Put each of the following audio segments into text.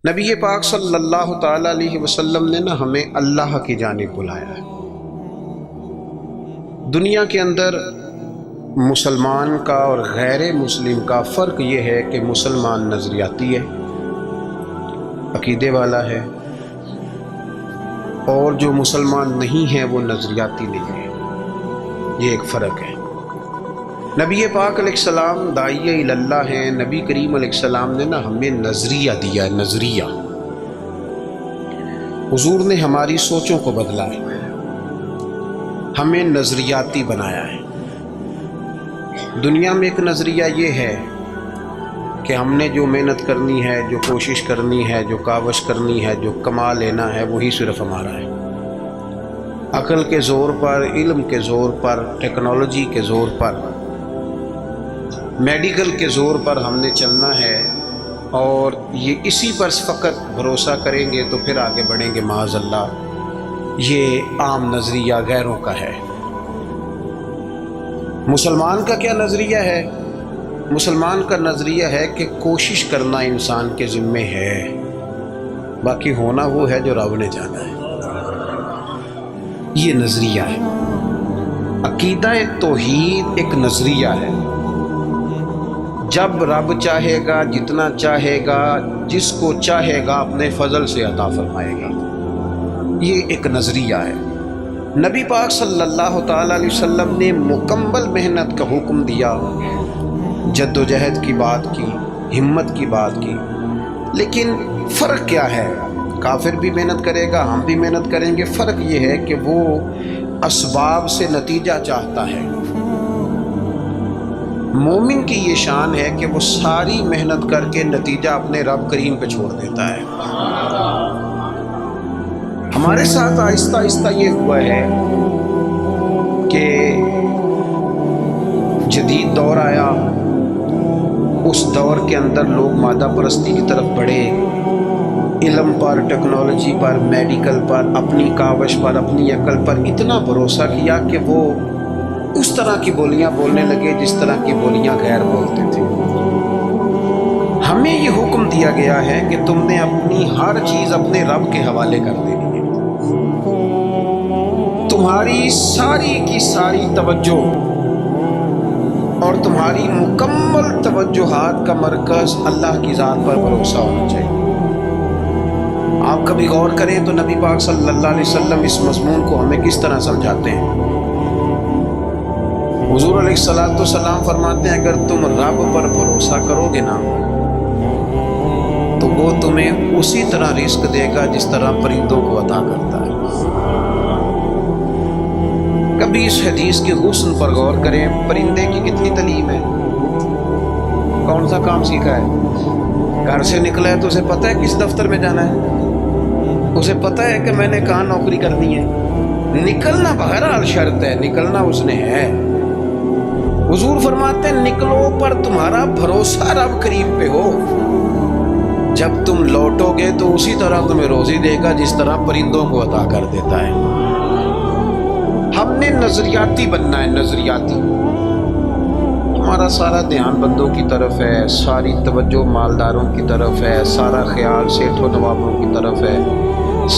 نبی پاک صلی اللہ تعالی علیہ وسلم نے ہمیں اللہ کی جانب بلایا ہے۔ دنیا کے اندر مسلمان کا اور غیر مسلم کا فرق یہ ہے کہ مسلمان نظریاتی ہے، عقیدے والا ہے، اور جو مسلمان نہیں ہے وہ نظریاتی نہیں ہے۔ یہ ایک فرق ہے۔ نبی پاک علیہ السلام داعیہ اللہ ہیں۔ نبی کریم علیہ السلام نے ہمیں نظریہ دیا ہے، نظریہ۔ حضور نے ہماری سوچوں کو بدلا ہے، ہمیں نظریاتی بنایا ہے۔ دنیا میں ایک نظریہ یہ ہے کہ ہم نے جو محنت کرنی ہے، جو کوشش کرنی ہے، جو کاوش کرنی ہے، جو کما لینا ہے، وہی صرف ہمارا ہے۔ عقل کے زور پر، علم کے زور پر، ٹیکنالوجی کے زور پر، میڈیکل کے زور پر ہم نے چلنا ہے، اور یہ اسی پر فقط بھروسہ کریں گے تو پھر آگے بڑھیں گے۔ معاذ اللہ، یہ عام نظریہ غیروں کا ہے۔ مسلمان کا کیا نظریہ ہے؟ مسلمان کا نظریہ ہے کہ کوشش کرنا انسان کے ذمے ہے، باقی ہونا وہ ہے جو رب نے جانا ہے۔ یہ نظریہ ہے۔ عقیدہ توحید ایک نظریہ ہے۔ جب رب چاہے گا، جتنا چاہے گا، جس کو چاہے گا اپنے فضل سے عطا فرمائے گا، یہ ایک نظریہ ہے۔ نبی پاک صلی اللہ تعالی علیہ وسلم نے مکمل محنت کا حکم دیا، جد و جہد کی بات کی، ہمت کی بات کی، لیکن فرق کیا ہے؟ کافر بھی محنت کرے گا، ہم بھی محنت کریں گے۔ فرق یہ ہے کہ وہ اسباب سے نتیجہ چاہتا ہے۔ مومن کی یہ شان ہے کہ وہ ساری محنت کر کے نتیجہ اپنے رب کریم پہ چھوڑ دیتا ہے۔ ہمارے ساتھ آہستہ آہستہ یہ ہوا ہے کہ جدید دور آیا، اس دور کے اندر لوگ مادہ پرستی کی طرف بڑھے، علم پر، ٹیکنالوجی پر، میڈیکل پر، اپنی کاوش پر، اپنی عقل پر اتنا بھروسہ کیا کہ وہ اس طرح کی بولیاں بولنے لگے جس طرح کی بولیاں غیر بولتے تھے۔ ہمیں یہ حکم دیا گیا ہے کہ تم نے اپنی ہر چیز اپنے رب کے حوالے کر دینی ہے۔ تمہاری ساری کی ساری توجہ اور تمہاری مکمل توجہات کا مرکز اللہ کی ذات پر بھروسہ ہونا چاہیے۔ آپ کبھی غور کریں تو نبی پاک صلی اللہ علیہ وسلم اس مضمون کو ہمیں کس طرح سمجھاتے ہیں۔ حضور علیہ السلام فرماتے ہیں اگر تم رب پر بھروسہ کرو گے نا تو وہ تمہیں اسی طرح رزق دے گا جس طرح پرندوں کو عطا کرتا ہے۔ کبھی اس حدیث کے حسن پر غور کریں، پرندے کی کتنی تعلیم ہے، کون سا کام سیکھا ہے، گھر سے نکلا ہے تو اسے پتہ ہے کس دفتر میں جانا ہے، اسے پتہ ہے کہ میں نے کہاں نوکری کرنی ہے۔ نکلنا بہرحال شرط ہے، نکلنا اس نے ہے۔ حضور فرماتے ہیں نکلو پر تمہارا بھروسہ رب کریم پہ ہو، جب تم لوٹو گے تو اسی طرح تمہیں روزی دے گا جس طرح پرندوں کو عطا کر دیتا ہے۔ ہم نے نظریاتی بننا ہے، نظریاتی۔ ہمارا سارا دھیان بندوں کی طرف ہے، ساری توجہ مالداروں کی طرف ہے، سارا خیال سیٹھ و نوابوں کی طرف ہے،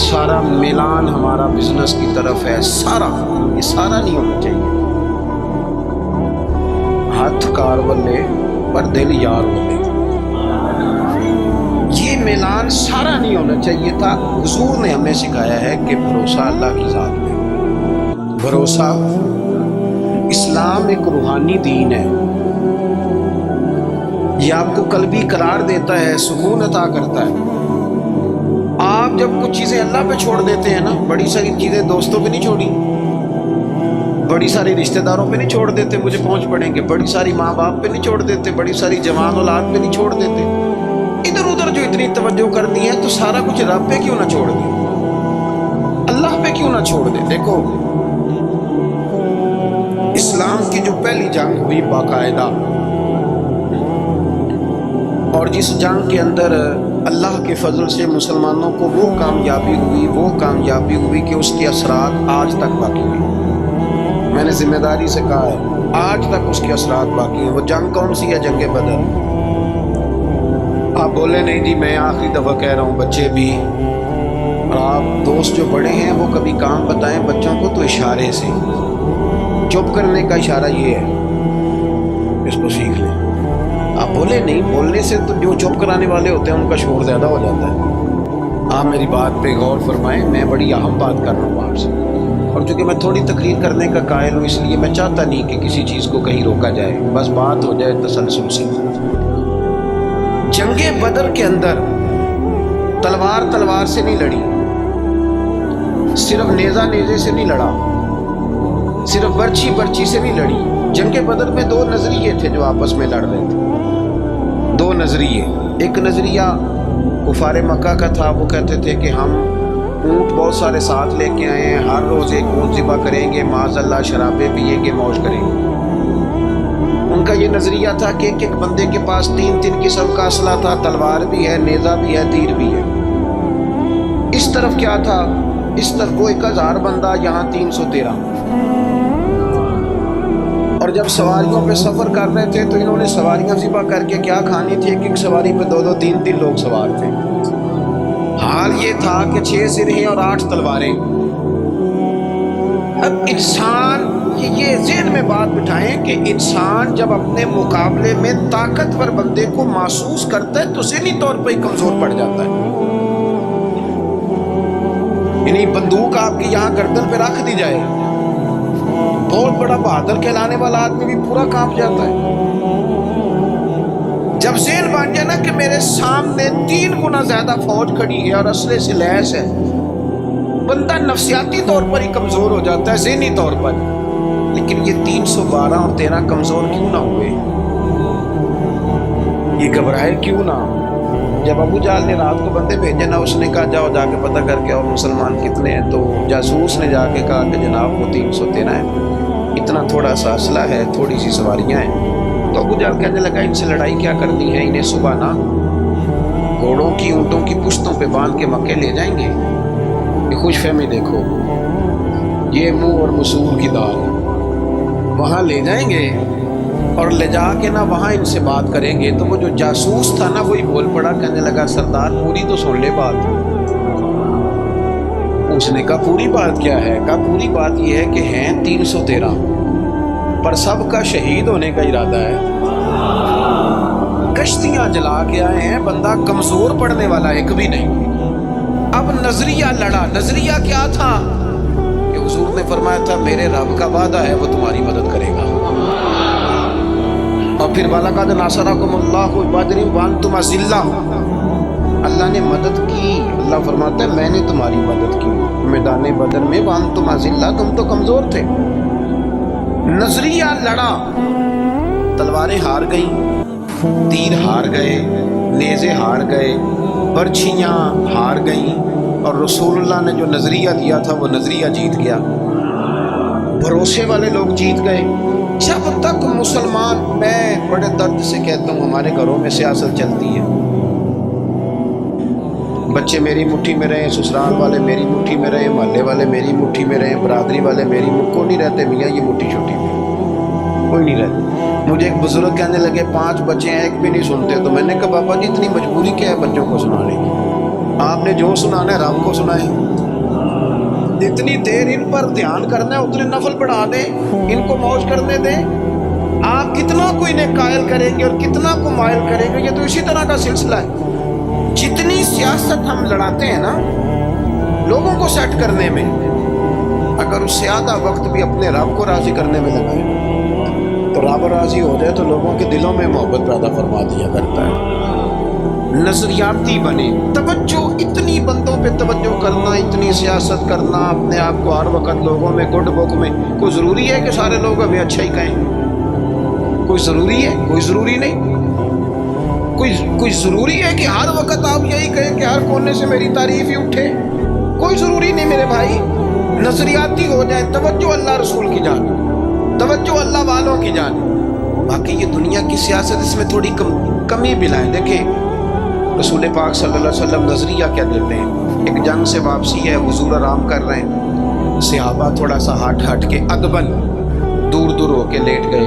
سارا میلان ہمارا بزنس کی طرف ہے۔ یہ سارا نہیں ہونا چاہیے۔ ہاتھ کار والے پر دل یار والے، یہ میلان سارا نہیں ہونا چاہیے تھا۔ حضور نے ہمیں سکھایا ہے کہ بھروسہ اللہ کی ذات میں، بھروسہ۔ اسلام ایک روحانی دین ہے، یہ آپ کو قلبی قرار دیتا ہے، سکون عطا کرتا ہے۔ آپ جب کچھ چیزیں اللہ پہ چھوڑ دیتے ہیں نا، بڑی ساری چیزیں دوستوں پہ نہیں چھوڑی، بڑی ساری رشتہ داروں پہ نہیں چھوڑ دیتے مجھے پہنچ پڑیں گے، بڑی ساری ماں باپ پہ نہیں چھوڑ دیتے، بڑی ساری جوان اولاد پہ نہیں چھوڑ دیتے، ادھر ادھر جو اتنی توجہ کرنی ہے تو سارا کچھ رب پہ کیوں نہ چھوڑ دیں، اللہ پہ کیوں نہ چھوڑ دیں۔ دیکھو اسلام کی جو پہلی جنگ ہوئی باقاعدہ، اور جس جنگ کے اندر اللہ کے فضل سے مسلمانوں کو وہ کامیابی ہوئی کہ اس کے اثرات آج تک باقی ہیں۔ میں نے ذمہ داری سے کہا ہے آج تک اس کے اثرات باقی ہیں۔ وہ جنگ کون سی ہے؟ جنگ بدر۔ آپ بولے نہیں جی میں آخری دفعہ کہہ رہا ہوں، بچے بھی اور آپ دوست جو بڑے ہیں وہ کبھی کام بتائیں بچوں کو تو اشارے سے، چپ کرنے کا اشارہ یہ ہے، اس کو سیکھ لیں۔ آپ بولے نہیں، بولنے سے تو جو چپ کرانے والے ہوتے ہیں ان کا شور زیادہ ہو جاتا ہے۔ آپ میری بات پہ غور فرمائیں، میں بڑی اہم بات کر رہا ہوں آپ سے، اور چونکہ میں تھوڑی تقریر کرنے کا قائل ہوں اس لیے میں چاہتا نہیں کہ کسی چیز کو کہیں روکا جائے، بس بات ہو جائے تسلسل سے۔ جنگ بدر کے اندر تلوار سے نہیں لڑی، صرف نیزہ نیزے سے نہیں لڑا، صرف برچی سے نہیں لڑی۔ جنگ بدر میں دو نظریے تھے جو آپس میں لڑ رہے تھے، دو نظریے۔ ایک نظریہ کفار مکہ کا تھا، وہ کہتے تھے کہ ہم اونٹ بہت سارے ساتھ لے کے آئے ہیں، ہر روز ایک اونٹ ذبح کریں گے، معاذ اللہ شرابیں پیئیں گے، موج کریں گے۔ ان کا یہ نظریہ تھا کہ ایک بندے کے پاس 3 قسم کا اسلحہ تھا، تلوار بھی ہے، نیزہ بھی ہے، تیر بھی ہے۔ اس طرف کیا تھا؟ اس طرف وہ 1000 بندہ، یہاں 313۔ اور جب سواریوں پہ سفر کر رہے تھے تو انہوں نے سواریاں ذبح کر کے کیا کھانی تھی، ایک سواری پہ 2 3 لوگ سوار تھے۔ حال یہ تھا کہ 6 سرہیں اور 8 تلواریں۔ اب انسان یہ ذہن میں بات بٹھائیں کہ انسان جب اپنے مقابلے میں طاقتور بندے کو محسوس کرتا ہے تو ذہنی طور پہ ہی کمزور پڑ جاتا ہے۔ یعنی بندوق آپ کی یہاں گردن پہ رکھ دی جائے، بہت بڑا بہادر کہلانے والا آدمی بھی پورا کانپ جاتا ہے۔ جب ذہن بن جائے نا کہ میرے سامنے 3 گنا زیادہ فوج کھڑی ہے اور اسلحے سے لیس ہے، بندہ نفسیاتی طور پر ہی کمزور ہو جاتا ہے، ذہنی طور پر۔ لیکن یہ 312 اور 13 کمزور کیوں نہ ہوئے؟ یہ گھبرائے کیوں نہ؟ جب ابو جہل نے رات کو بندے بھیجے نا، اس نے کہا جاؤ جا کے پتہ کر کے اور مسلمان کتنے ہیں، تو جاسوس نے جا کے کہا کہ جناب وہ 313 ہے، اتنا تھوڑا سا اسلحہ ہے، تھوڑی سی سواریاں ہیں۔ تو ابو جہل کہنے لگا ان سے لڑائی کیا کرنی ہے، انہیں صبح نا گھوڑوں کی اونٹوں کی پشتوں پہ باندھ کے مکے لے جائیں گے۔ یہ خوش فہمی دیکھو، یہ منہ اور مسور کی دال، وہاں لے جائیں گے اور لے جا کے نا وہاں ان سے بات کریں گے۔ تو وہ جو جاسوس تھا نا وہی بول پڑا، کہنے لگا سردار پوری تو سن لے بات۔ اس نے کہا پوری بات کیا ہے؟ کہا پوری بات یہ ہے کہ ہیں 313 پر سب کا شہید ہونے کا ارادہ ہے، کشتیاں جلا کے آئے ہیں، بندہ کمزور پڑنے والا ایک بھی نہیں۔ اب نظریہ لڑا۔ نظریہ کیا تھا کہ حضور نے فرمایا تھا میرے رب کا وعدہ ہے وہ تمہاری مدد کرے گا، اور پھر وَلَقَدْ نَصَرَكُمُ اللَّهُ بِبَدْرٍ وَأَنْتُمْ أَذِلَّةٌ، اللہ نے مدد کی۔ اللہ فرماتا ہے میں نے تمہاری مدد کی میدان بدر میں، وَأَنْتُمْ أَذِلَّةٌ، تم تو کمزور تھے۔ نظریہ لڑا، تلواریں ہار گئیں، تیر ہار گئے، نیزے ہار گئے، برچھیاں ہار گئیں، اور رسول اللہ نے جو نظریہ دیا تھا وہ نظریہ جیت گیا، بھروسے والے لوگ جیت گئے۔ جب تک مسلمان، میں بڑے درد سے کہتا ہوں ہمارے گھروں میں سیاست چلتی ہے، بچے میری مٹھی میں رہیں، سسرال والے میری مٹھی میں رہیں، محلے والے میری مٹھی میں رہیں، برادری والے میری کو نہیں رہتے میاں یہ مٹھی چھوٹی میں کوئی نہیں رہتے۔ مجھے ایک بزرگ کہنے لگے 5 بچے ہیں ایک بھی نہیں سنتے، تو میں نے کہا بابا جی اتنی مجبوری کیا ہے بچوں کو سنانے کی؟ آپ نے جو سنانا ہے رب کو سنائیں، جتنی دیر ان پر دھیان کرنا ہے اتنے نفل پڑھا دیں، ان کو موج کرنے دیں۔ آپ کتنا کو انہیں قائل کریں گے اور کتنا کو مائل کریں گے، یہ تو اسی طرح کا سلسلہ ہے۔ جتنی سیاست ہم لڑاتے ہیں نا لوگوں کو سیٹ کرنے میں، اگر اس سے آدھا وقت بھی اپنے رب کو راضی کرنے میں لگائیں تو رب راضی ہو جائے تو لوگوں کے دلوں میں محبت پیدا فرما دیا کرتا ہے۔ نظریاتی بنے، توجہ، اتنی بندوں پہ توجہ کرنا، اتنی سیاست کرنا، اپنے آپ کو ہر وقت لوگوں میں گڈ بک میں، کوئی ضروری ہے کہ سارے لوگ ہمیں اچھا ہی کہیں؟ کوئی ضروری ہے؟ کوئی ضروری نہیں۔ کوئی ضروری ہے کہ ہر وقت آپ یہی کہیں کہ ہر کونے سے میری تعریف ہی اٹھے؟ کوئی ضروری نہیں میرے بھائی۔ نظریاتی ہو جائے، توجہ اللہ رسول کی جانب، توجہ اللہ والوں کی جانب۔ باقی یہ دنیا کی سیاست اس میں تھوڑی کمی بھی لائیں۔ دیکھیں رسول پاک صلی اللہ علیہ وسلم نظریہ کیا دیتے ہیں، ایک جنگ سے واپسی ہے، حضور آرام کر رہے ہیں، صحابہ تھوڑا سا ہٹ کے ادبن دور ہو کے لیٹ گئے،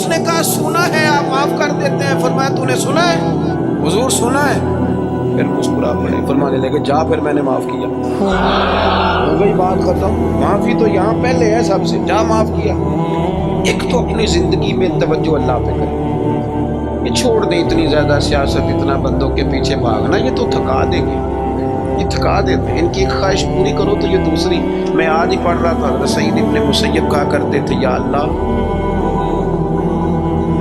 اس نے کہا سنا ہے آپ معاف کر دیتے ہیں. فرمایا تو نے سنا ہے؟ حضور سنا ہے. پھر مسکرا پڑے. فرمانے لگے جا پھر میں نے معاف کیا. ہو گئی بات ختم. معافی تو یہاں پہلے ہے سب سے. جا معاف کیا. ایک تو اپنی زندگی میں توجہ اللہ پہ کرے. یہ چھوڑ دیں اتنی زیادہ سیاست, اتنا بندوں کے پیچھے بھاگنا, یہ تو تھکا دیں گے, یہ تھکا دیتے ہیں. ان کی ایک خواہش پوری کرو تو یہ دوسری. میں آج ہی پڑھ رہا تھا, حضرت سعید ابن مسیب کہا کرتے تھے یا اللہ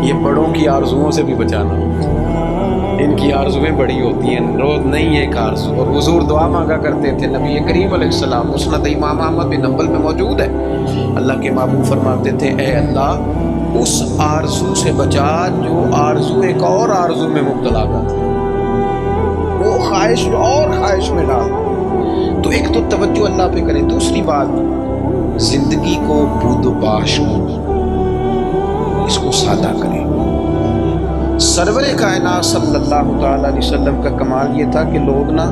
یہ بڑوں کی آرزوؤں سے بھی بچانا. ان کی آرزویں بڑی ہوتی ہیں, روز نہیں ایک آرزو. اور حضور دعا مانگا کرتے تھے. نبی کریم علیہ السلام مسند امام احمد بن حنبل میں موجود ہے. اللہ کے محبوب فرماتے تھے اے اللہ اس آرزو سے بچا جو آرزو ایک اور آرزو میں مبتلا کر دے, وہ خواہش اور خواہش میں ڈال. تو ایک تو توجہ اللہ پہ کرے. دوسری بات زندگی کو بود و باش کرے, اس کو سادہ کرے. سرور کائنات صلی اللہ تعالی علیہ وسلم کا کمال یہ تھا کہ لوگ نا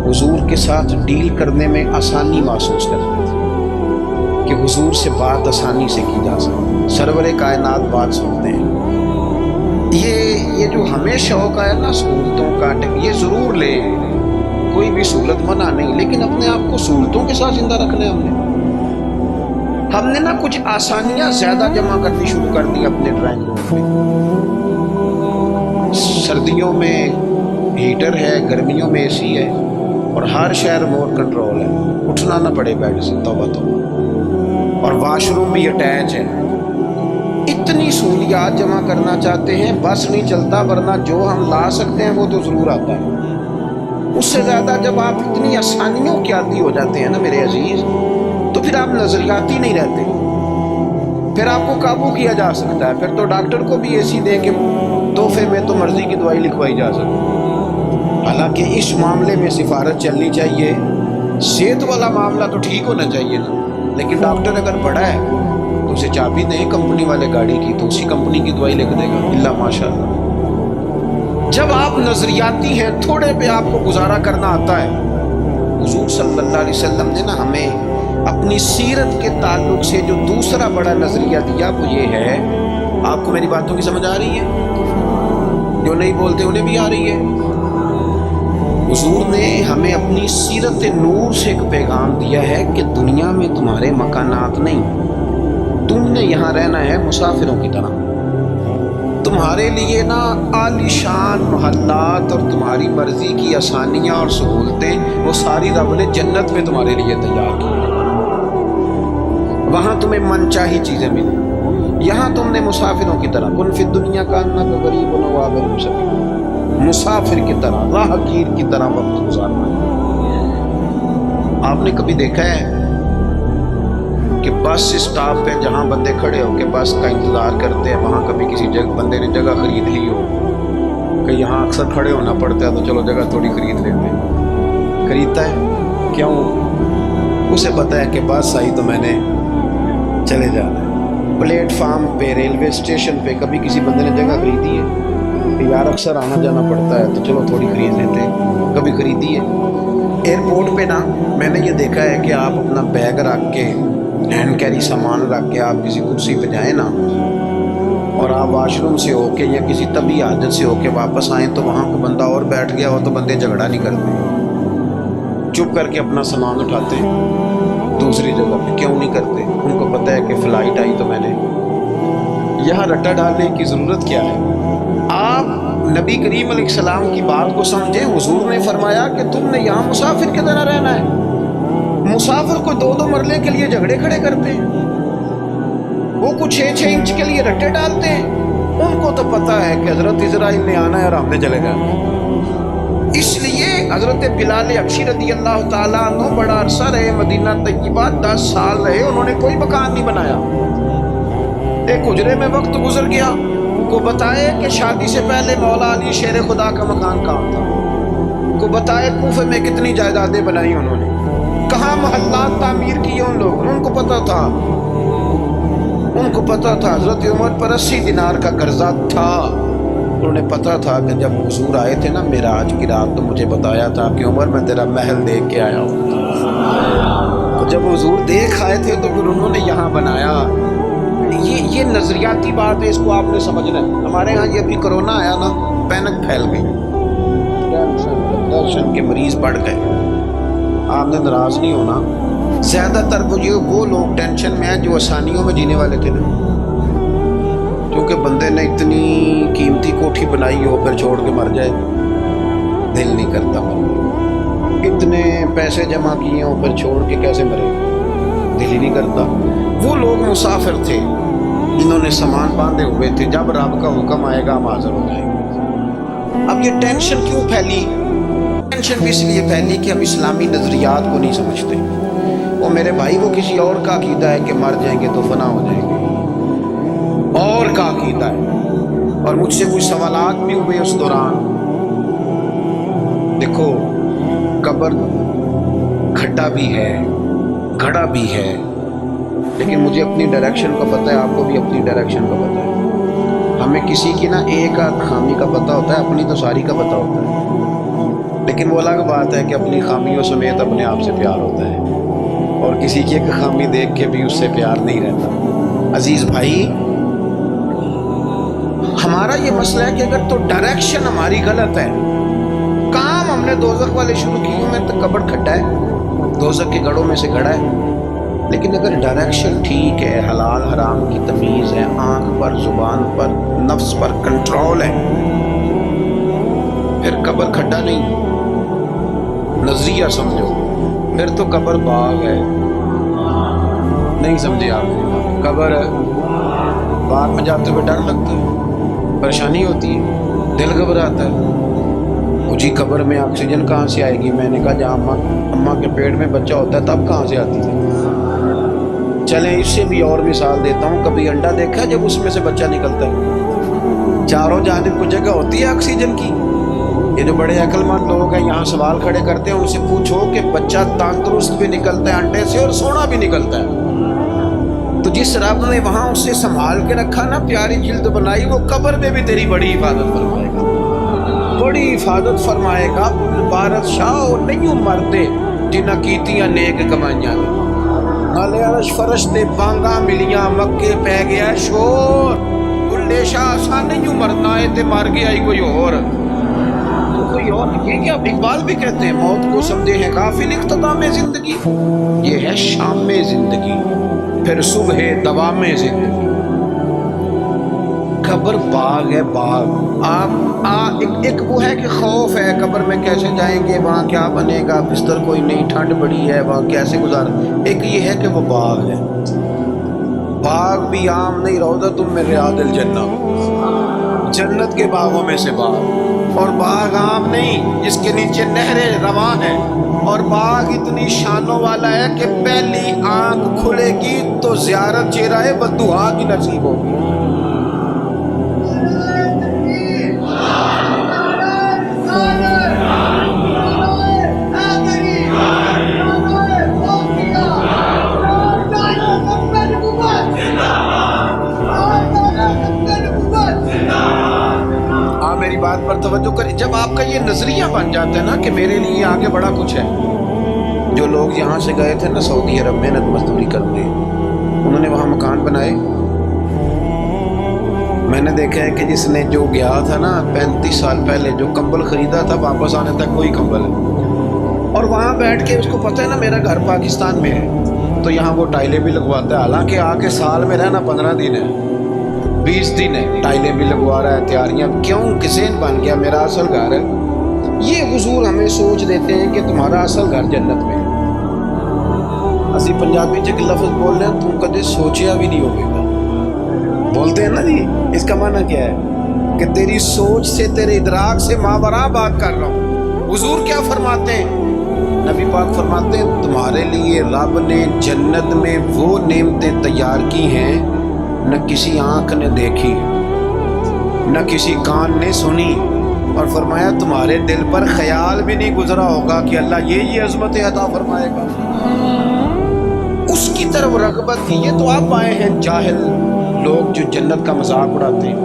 حضور کے ساتھ ڈیل کرنے میں آسانی محسوس کرتے تھے کہ حضور سے بات آسانی سے کی جا سکتی. سرور کائنات بات سنتے ہیں. یہ جو ہمیں شوق ہے نا سہولتوں کا, یہ ضرور لے, کوئی بھی سہولت منع نہیں, لیکن اپنے آپ کو سہولتوں کے ساتھ زندہ رکھنا ہے. ہم نے نا کچھ آسانیاں زیادہ جمع کرنی شروع کر دی اپنے ڈرائنگ روم میں. سردیوں میں ہیٹر ہے, گرمیوں میں اے سی ہے, اور ہر شہر ریموٹ کنٹرول ہے, اٹھنا نہ پڑے بیڈ سے. توبہ توبہ. اور واش روم بھی اٹیچ ہے. اتنی سہولیات جمع کرنا چاہتے ہیں, بس نہیں چلتا, ورنہ جو ہم لا سکتے ہیں وہ تو ضرور آتا ہے. اس سے زیادہ جب آپ اتنی آسانیوں کے عادی ہو جاتے ہیں نا میرے عزیز, تو پھر آپ نظریاتی نہیں رہتے. پھر آپ کو قابو کیا جا سکتا ہے. پھر تو ڈاکٹر کو بھی ایسی دے کے تحفے میں تو مرضی کی دوائی لکھوائی جا سکتی ہے. حالانکہ اس معاملے میں سفارت چلنی چاہیے. صحت والا معاملہ تو ٹھیک ہونا چاہیے نا, لیکن ڈاکٹر اگر بڑا ہے تو اسے چابی دیں کمپنی والے گاڑی کی, تو اسی کمپنی کی دوائی لکھ دے گا اللہ ماشاء اللہ. جب آپ نظریاتی ہیں, تھوڑے پہ آپ کو گزارا کرنا آتا ہے. حضور صلی اللہ علیہ وسلم نے نا ہمیں اپنی سیرت کے تعلق سے جو دوسرا بڑا نظریہ دیا وہ یہ ہے. آپ کو میری باتوں کی سمجھ آ رہی ہے؟ جو نہیں بولتے انہیں بھی آ رہی ہے. حضور نے ہمیں اپنی سیرت نور سے ایک پیغام دیا ہے کہ دنیا میں تمہارے مکانات نہیں, تم نے یہاں رہنا ہے مسافروں کی طرح. تمہارے لیے نا عالی شان محلات اور تمہاری مرضی کی آسانیاں اور سہولتیں وہ ساری رب نے جنت میں تمہارے لیے تیار کی. وہاں تمہیں من چاہی چیزیں ملیں. یہاں تم نے مسافروں کی طرح کن فی الدنیا کا انک غریب و عابر سبیل, مسافر کی طرح, راہگیر کی طرح وقت گزارنا ہے. آپ نے کبھی دیکھا ہے کہ بس اسٹاپ پہ جہاں بندے کھڑے ہو کے بس کا انتظار کرتے ہیں, وہاں کبھی کسی بندے نے جگہ خرید لی ہو کہ یہاں اکثر کھڑے ہونا پڑتا ہے تو چلو جگہ تھوڑی خرید لیتے ہیں. خریدتا ہے کیوں؟ اسے پتہ ہے کہ بس آئی تو میں نے چلے جانا ہے. پلیٹ فارم پہ, ریلوے اسٹیشن پہ کبھی کسی بندے نے جگہ خریدی ہے کہ یار اکثر آنا جانا پڑتا ہے تو چلو تھوڑی خرید لیتے ہیں, کبھی خریدی ہے؟ ایئرپورٹ پہ نا میں نے یہ دیکھا ہے کہ آپ اپنا بیگ رکھ کے, ہینڈ کیری سامان رکھ کے آپ کسی کرسی پہ جائیں نا, اور آپ واش روم سے ہو کے یا کسی طبی حاجت سے ہو کے واپس آئیں تو وہاں کوئی بندہ اور بیٹھ گیا ہو تو بندے جھگڑا نہیں کرتے, چپ کر کے اپنا سامان اٹھاتے ہیں دوسری جگہ پہ. کیوں نہیں کرتے؟ ان کو پتہ ہے کہ فلائٹ آئی تو میں نے یہاں رٹا ڈالنے کی ضرورت کیا ہے. آپ نبی کریم علیہ السلام کی بات کو سمجھیں. حضور نے فرمایا کہ تم نے یہاں مسافر کی طرح رہنا ہے. مسافر کو 2-2 مرلے کے لیے جھگڑے کھڑے کرتے ہیں, وہ کچھ 6-6 انچ کے لیے رٹے ڈالتے ہیں. ان کو تو پتہ ہے کہ حضرت اسرائیل نے آنا ہے اور ہم نے چلے جانا. اس لیے حضرت بلال حبشی رضی اللہ تعالیٰ عنہ بڑا عرصہ رہے مدینہ طیبہ, 10 سال رہے, انہوں نے کوئی مکان نہیں بنایا. ایک حجرے میں وقت گزر گیا, کو بتائے کہ شادی سے پہلے مولا علی شیر خدا کا مکان کہاں تھا, کو بتائے کوفے میں کتنی جائیدادیں بنائی انہوں نے, کہاں محلات تعمیر کیے ان لوگوں نے. ان کو پتہ تھا حضرت عمر پر 80 دینار کا قرضہ تھا. انہوں نے پتہ تھا کہ جب حضور آئے تھے نا معراج کی رات تو مجھے بتایا تھا کہ عمر میں تیرا محل دیکھ کے آیا ہوں. تو جب حضور دیکھ آئے تھے تو پھر انہوں نے یہاں بنایا. یہ یہ نظریاتی بات ہے، اس کو آپ نے سمجھنا ہے۔ ہمارے ہاں یہ ابھی کرونا آیا نا، پینک پھیل گئی، ٹینشن کے مریض بڑھ گئے۔ آپ نے ناراض نہیں ہونا، زیادہ تر وہ لوگ ٹینشن میں ہیں جو آسانیوں میں جینے والے تھے نا، کیونکہ بندے نے اتنی قیمتی کوٹھی بنائی ہو پھر چھوڑ کے مر جائے، دل نہیں کرتا مرنے۔ اتنے پیسے جمع کیے ہوں پھر چھوڑ کے کیسے مرے، دل ہی نہیں کرتا۔ وہ لوگ مسافر تھے جنہوں نے سامان باندھے ہوئے تھے، جب رب کا حکم آئے گا ہم حاضر ہو جائیں گے۔ اب یہ ٹینشن کیوں پھیلی؟ ٹینشن بھی اس لیے پھیلی کہ ہم اسلامی نظریات کو نہیں سمجھتے۔ وہ میرے بھائی، وہ کسی اور کا عقیدہ ہے کہ مر جائیں گے تو فنا ہو جائیں گے، اور کا عقیدہ ہے۔ اور مجھ سے کچھ سوالات بھی ہوئے اس دوران۔ دیکھو، قبر کھڈا بھی ہے، گھڑا بھی ہے، لیکن مجھے اپنی ڈائریکشن کا پتہ ہے، آپ کو بھی اپنی ڈائریکشن کا پتہ ہے۔ ہمیں کسی کی نا ایک آدھ خامی کا پتہ ہوتا ہے، اپنی تو ساری کا پتہ ہوتا ہے، لیکن وہ الگ بات ہے کہ اپنی خامیوں سمیت اپنے آپ سے پیار ہوتا ہے، اور کسی کی ایک خامی دیکھ کے بھی اس سے پیار نہیں رہتا۔ عزیز بھائی، ہمارا یہ مسئلہ ہے کہ اگر تو ڈائریکشن ہماری غلط ہے، کام ہم نے دوزخ والے شروع کیے ہوئے تو قبر کھڈا ہے، دوزخ کے گڑھوں میں سے گڑھا ہے، لیکن اگر ڈائریکشن ٹھیک ہے، حلال حرام کی تمیز ہے، آنکھ پر، زبان پر، نفس پر کنٹرول ہے، پھر قبر کھڈا نہیں، نظریہ سمجھو، پھر تو قبر باغ ہے۔ نہیں سمجھے آپ؟ قبر باغ میں جاتے ہوئے ڈر لگتا ہے، پریشانی ہوتی ہے، دل گھبراتا ہے، مجھے قبر میں آکسیجن کہاں سے آئے گی؟ میں نے کہا جہاں اماں کے پیٹ میں بچہ ہوتا ہے تب کہاں سے آتی ہے؟ چلیں اس سے بھی اور مثال دیتا ہوں، کبھی انڈا دیکھا ہے جب اس میں سے بچہ نکلتا ہے؟ چاروں جانب کو جگہ ہوتی ہے آکسیجن کی۔ یہ جو بڑے عقل مند لوگ ہیں یہاں سوال کھڑے کرتے ہیں، ان سے پوچھو کہ بچہ تندرست بھی نکلتا ہے انڈے سے اور سونا بھی نکلتا ہے، تو جس رب نے وہاں اسے سنبھال کے رکھا نا، پیاری جلد بنائی، وہ قبر میں بھی تیری بڑی حفاظت فرمائے گا، بڑی حفاظت فرمائے گا۔ بادشاہ نہیں مرتے جنہ کیتیاں نیک کمائیاں نے، نالے عرش فرش تے بانگا ملیاں، مکے پہ گیا شور، بلے شاہ آسان نہیں مرنا ہے تے مر گیا ہی کوئی اور، تو کوئی اور یہ کیا؟ اقبال بھی کہتے ہیں موت کو سمجھے ہیں غافل اختتام زندگی، یہ ہے شام میں زندگی پھر صبح دوام زندگی۔ قبر باغ ہے، باغ۔ آپ ایک وہ ہے کہ خوف ہے قبر میں کیسے جائیں گے، وہاں کیا بنے گا، بستر کوئی نہیں، ٹھنڈ بڑی ہے، وہاں کیسے گزار۔ ایک یہ ہے کہ وہ باغ ہے، باغ بھی عام نہیں، روضۃ من ریاض الجنہ، جنت کے باغوں میں سے باغ، اور باغ عام نہیں جس کے نیچے نہریں رواں ہیں، اور باغ اتنی شانوں والا ہے کہ پہلی آنکھ کھلے گی تو زیارت چہرہ بددعا کی نصیب ہوگی۔ میری بات پر توجہ کریں، جب آپ کا یہ نظریہ بن جاتا ہے نا کہ میرے لیے آگے بڑا کچھ ہے۔ جو لوگ یہاں سے گئے تھے نا سعودی عرب محنت مزدوری کرتے، انہوں نے وہاں مکان بنائے، میں نے دیکھا ہے کہ جس نے جو گیا تھا نا 35 سال پہلے جو کمبل خریدا تھا، واپس آنے تک وہی کمبل ہے، اور وہاں بیٹھ کے اس کو پتہ ہے نا میرا گھر پاکستان میں ہے، تو یہاں وہ ٹائلیں بھی لگواتا ہے، حالانکہ آ کے سال میں رہنا 15 دن ہے، 20 دن ہے، ٹائلیں بھی لگوا رہا ہے، تیاریاں کیوں؟ کسین بن گیا میرا اصل گھر ہے۔ یہ حضور ہمیں سوچ دیتے ہیں کہ تمہارا اصل گھر جنت میں ہے۔ اسی پنجابی چ ایک لفظ بول رہے ہیں، تم کدے سوچیا بھی نہیں ہوگا، بولتے ہیں نا جی، اس کا معنی کیا ہے کہ تیری سوچ سے، تیرے ادراک سے ماوراء بات کر رہا ہوں۔ حضور کیا فرماتے ہیں؟ نبی پاک فرماتے ہیں تمہارے لیے رب نے جنت میں وہ نعمتیں تیار کی ہیں نہ کسی آنکھ نے دیکھی، نہ کسی کان نے سنی، اور فرمایا تمہارے دل پر خیال بھی نہیں گزرا ہوگا کہ اللہ یہ عظمت عطا فرمائے گا۔ اس کی طرف رغبت کی۔ یہ تو آپ آئے ہیں جاہل لوگ جو جنت کا مذاق اڑاتے ہیں۔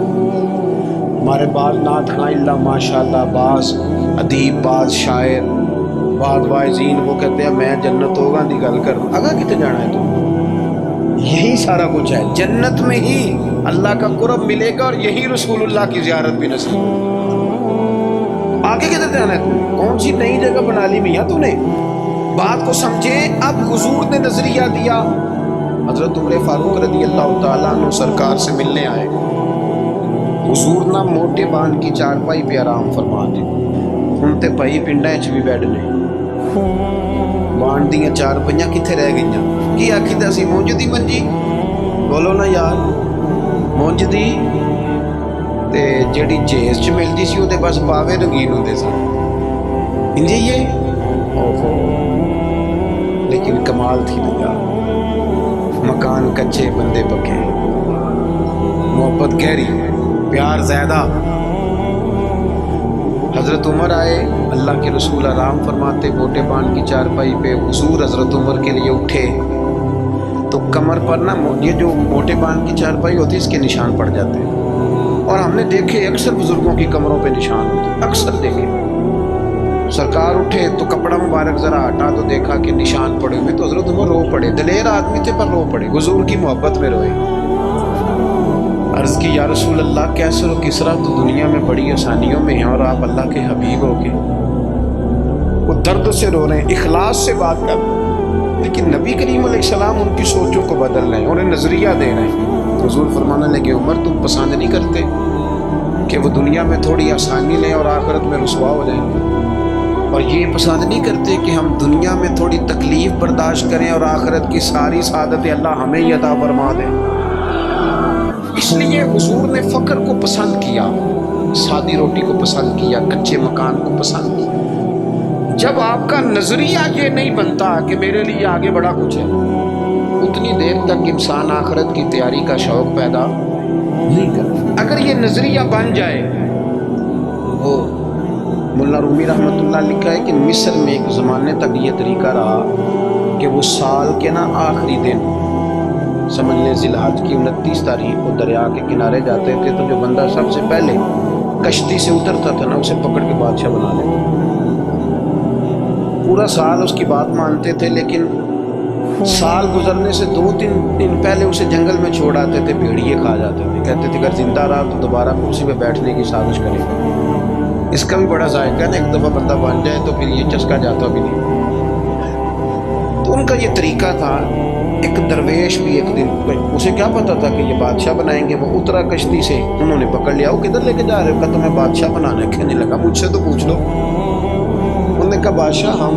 ہمارے بعض نعت خواں اللہ ماشاءاللہ، بعض ادیب، بعض شاعر، بعض واعظین وہ کہتے ہیں میں جنت ہوگا دی گل کر، اگا کتے جانا ہے تو یہی سارا کچھ ہے، جنت میں ہی اللہ کا قرب ملے گا اور یہی رسول اللہ کی زیارت بھی نصیب۔ آگے کدھر جانا ہے تم نے؟ کون سی نئی جگہ بنا لی میاں تو نے؟ بات کو سمجھے۔ اب حضور نے نظریہ دیا، حضرت عمر فاروق رضی اللہ تعالیٰ عنہ سرکار سے ملنے آئے۔ حضور نہ موٹے بان کی چارپائی پہ آرام فرما دے، ہن تے پئی پنڈاں وچ بھی بیڈ نے، بان دیاں چار پئیاں کتھے رہ گئیاں؟ کی آکھیدا سی مونج دی منجی؟ بولو نا یار، مونج دی تے جیڑی جیز چ ملدی سی اودے بس باوے رنگین ہوندے سن، انجے یہ اوہو، لیکن کمال تھی نا یار، مکان کچے بندے پکے، محبت گہری، پیار زیادہ۔ حضرت عمر آئے، اللہ کے رسول آرام فرماتے موٹے بان کی چارپائی پہ، حضور حضرت عمر کے لیے اٹھے تو کمر پر نا یہ جو موٹے بان کی چارپائی ہوتی ہے اس کے نشان پڑ جاتے ہیں، اور ہم نے دیکھے اکثر بزرگوں کی کمروں پہ نشان ہوتے، اکثر دیکھے۔ سرکار اٹھے تو کپڑا مبارک ذرا ہٹا تو دیکھا کہ نشان پڑے ہوئے، تو حضرت عمر رو پڑے، دلیر آدمی تھے پر رو پڑے، حضور کی محبت میں روئے۔ عرض کی یا رسول اللہ، کیسر و کسرا تو دنیا میں بڑی آسانیوں میں ہیں اور آپ اللہ کے حبیب ہو کے وہ درد سے رو رہے ہیں، اخلاص سے بات کر رہے ہیں، لیکن نبی کریم علیہ السلام ان کی سوچوں کو بدل رہے ہیں، انہیں نظریہ دے رہے ہیں۔ حضور فرمانے لگے عمر تم پسند نہیں کرتے کہ وہ دنیا میں تھوڑی آسانی لیں اور آخرت میں رسوا ہو جائیں گے، اور یہ پسند نہیں کرتے کہ ہم دنیا میں تھوڑی تکلیف برداشت کریں اور آخرت کی ساری سعادت اللہ ہمیں ہی عطا فرما دیں۔ اس لیے حضور نے فقر کو پسند کیا، سادی روٹی کو پسند کیا، کچے مکان کو پسند کیا۔ جب آپ کا نظریہ یہ نہیں بنتا کہ میرے لیے آگے بڑا کچھ ہے، اتنی دیر تک انسان آخرت کی تیاری کا شوق پیدا نہیں کرتا۔ اگر یہ نظریہ بن جائے، وہ مولانا رومی رحمۃ اللہ لکھا ہے کہ مصر میں ایک زمانے تک یہ طریقہ رہا کہ وہ سال کے نا آخری دن، سمجھ لیں ذی الحج کی 29 تاریخ کو دریا کے کنارے جاتے تھے تو جو بندہ سب سے پہلے کشتی سے اترتا تھا نا اسے پکڑ کے بادشاہ بنا لیتے۔ پورا سال اس کی بات مانتے تھے، لیکن سال گزرنے سے 2-3 دن پہلے اسے جنگل میں چھوڑ آتے تھے، بھیڑیے کھا جاتے تھے، کہتے تھے اگر زندہ رہا تو دوبارہ کرسی پہ بیٹھنے کی سازش کرے گا۔ اس کا بھی بڑا ذائقہ ہے نا، ایک دفعہ بندہ بن جائے تو پھر یہ چسکا جاتا بھی نہیں۔ تو ان کا یہ طریقہ تھا۔ ایک درویش بھی ایک دن، اسے کیا پتا تھا کہ یہ بادشاہ بنائیں گے، وہ اترا کشتی سے، انہوں نے پکڑ لیا، وہ کدھر لے کے جا رہے ہو؟ کہا تمہیں بادشاہ بنانا ہے۔ کہنے لگا مجھ سے تو پوچھ لو۔ انہوں نے کہا بادشاہ ہم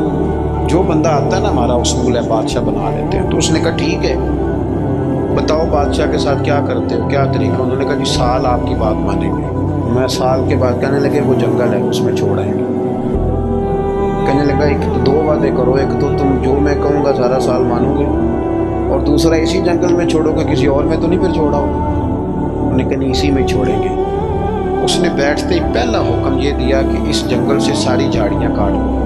جو بندہ آتا ہے نا ہمارا اصول ہے بادشاہ بنا لیتے ہیں۔ تو اس نے کہا ٹھیک ہے، بتاؤ بادشاہ کے ساتھ کیا کرتے ہو، کیا طریقہ؟ انہوں نے کہا جی سال آپ کی بات مانیں گے، میں سال کے بعد کہنے لگے وہ جنگل ہے اس میں چھوڑ آئیں گے۔ کہنے لگا ایک تو 2 وعدے کرو، ایک تو تم جو میں کہوں گا سارا سال مانو گے، اور دوسرا اسی جنگل میں چھوڑو گے، کسی اور میں تو نہیں پھر چھوڑا ہو؟ انہوں نے کہا نہیں اسی میں چھوڑیں گے۔ اس نے بیٹھتے ہی پہلا حکم یہ دیا کہ اس جنگل سے ساری جھاڑیاں کاٹ دو۔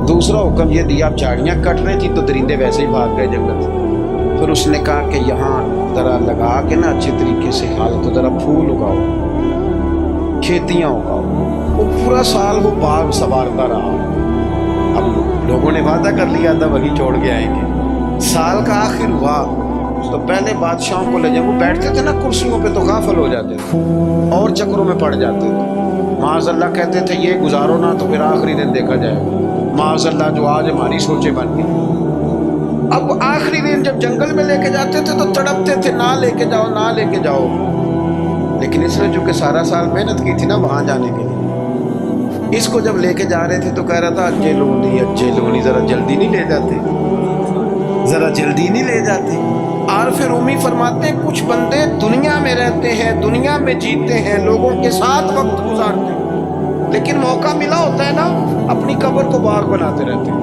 دوسرا حکم یہ دیا اب جھاڑیاں کٹ رہی تھی تو درندے ویسے ہی بھاگ گئے جنگل سے۔ پھر اس نے کہا کہ یہاں ذرا لگا کے نا اچھے طریقے سے حال تو ذرا پھول اگاؤ، کھیتیاں اگاؤ۔ وہ پورا سال وہ باغ سنوارتا رہا۔ اب لوگوں نے وعدہ کر لیا تھا وہی چھوڑ کے آئیں گے۔ سال کا آخر ہوا تو پہلے بادشاہوں کو لے جب وہ بیٹھتے تھے نا کرسیوں پہ تو غافل ہو جاتے تھے اور چکروں میں پڑ جاتے تھے۔ معاذ اللہ کہتے تھے یہ گزارو نا تو پھر آخری دن دیکھا جائے گا۔ معاذ اللہ جو آج ہماری سوچیں بن گئی۔ اب آخری دن جب جنگل میں لے کے جاتے تھے تو تڑپتے تھے نہ لے کے جاؤ نہ لے کے جاؤ، لیکن اس نے چونکہ سارا سال محنت کی تھی نا وہاں جانے کے لیے، اس کو جب لے کے جا رہے تھے تو کہہ رہا تھا اجے لونی ذرا جلدی نہیں لے جاتے، ذرا جلدی نہیں لے جاتے۔ عارف رومی فرماتے ہیں کچھ بندے دنیا میں رہتے ہیں، دنیا میں جیتے ہیں، لوگوں کے ساتھ وقت گزارتے ہیں، لیکن موقع ملا ہوتا ہے نا اپنی قبر کو باغ بناتے رہتے ہیں،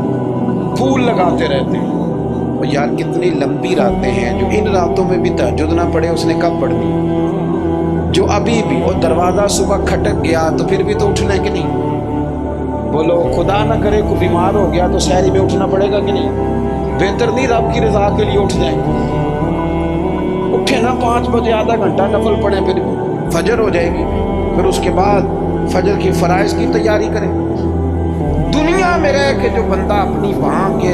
پھول لگاتے رہتے ہیں۔ اور یار کتنی لمبی راتیں ہیں، جو ان راتوں میں بھی تہجد نہ پڑھے اس نے کب پڑھنی؟ جو ابھی بھی، اور دروازہ صبح کھٹک گیا تو پھر بھی تو اٹھنا ہے کہ نہیں؟ بولو خدا نہ کرے کوئی بیمار ہو گیا تو سحری میں اٹھنا پڑے گا کہ نہیں؟ بہتر نہیں رب کی رضا کے لیے اٹھ جائیں، اٹھے نا 5 بجے آدھا گھنٹہ نفل پڑھیں، پھر فجر ہو جائے گی، پھر اس کے بعد فجر کی فرائض کی تیاری کریں۔ دنیا میں رہ کے جو بندہ اپنی وہاں کے